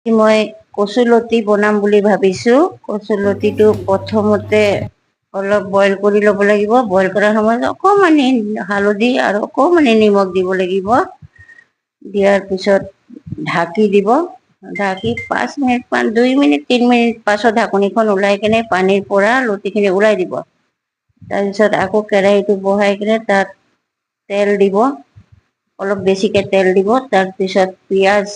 মই কচুলতি বনাম বুলি ভাবিছো। কচুলতিটো প্ৰথমতে অলপ বইল কৰি ল'ব লাগিব। বইল কৰাৰ সময়ত অকণমানি হালধি আৰু অকণমানি নিমখ দিব লাগিব। দিয়াৰ পিছত ঢাকি দিব। ঢাকি 5 মিনিট 2 মিনিট 3 মিনিট পাছত ঢাকনিখন ওলাই কিনে পানীৰ পৰা লতিখিনি ওলাই দিব। তাৰপিছত আকৌ কেৰাহীটো বহাই কিনে তাত তেল দিব, অলপ বেছিকে তেল দিব। তাৰপিছত পিঁয়াজ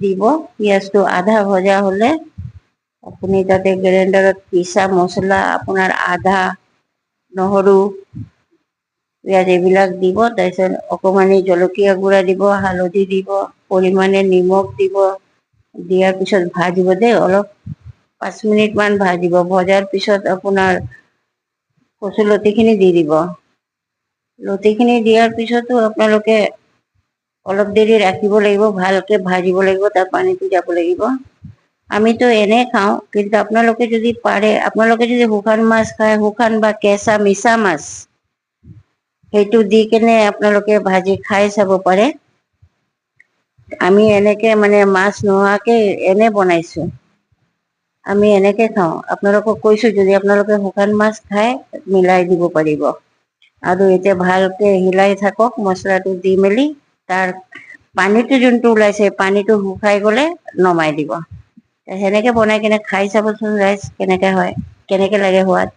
দিব। পিঁয়াজটো আধা ভজা হলে আপুনি তাতে গ্ৰাইণ্ডাৰত পিছা মছলা, আপোনাৰ আদা, নহৰু, পিঁয়াজ এইবিলাক দিব। তাৰপিছত অকণমানি জলকীয়া গুড়া দিব, হালধি দিব, পৰিমাণে নিমখ দিব। দিয়াৰ পিছত ভাজিব দেই, অলপ 5 মিনিট মান ভাজিব। ভজাৰ পিছত আপোনাৰ কচুলতিখিনি দি দিব। লতিখিনি দিয়াৰ পিছতো আপোনালোকে অলপ দেৰি ৰাখিব লাগিব, ভালকে ভাজিব লাগিব, তাৰ পানীটো যাব লাগিব। আমিতো এনে খাওঁ, কিন্তু আপোনালোকে যদি পাৰে, আপোনালোকে যদি শুকান মাছ খায়, শুকান বা কেঁচা মিছা মাছ, সেইটো দি কেনে আপোনালোকে ভাজি খাই চাব পাৰে। আমি এনেকে মানে মাছ নোহোৱাকে এনে বনাইছো। আমি এনেকে খাওঁ। আপোনালোকক কৈছো, যদি আপোনালোকে শুকান মাছ খায় মিলাই দিব পাৰিব। আৰু এতিয়া ভালকে হিলাই থাকক মছলাটো দি মেলি। তাৰ পানীটো যোনটো ওলাইছে, পানীটো শুকাই গলে নমাই দিব। সেনেকে বনাই কিনে খাই চাবচোন ৰাইজ, কেনেকে হয়, কেনেকে লাগে সোৱাদ।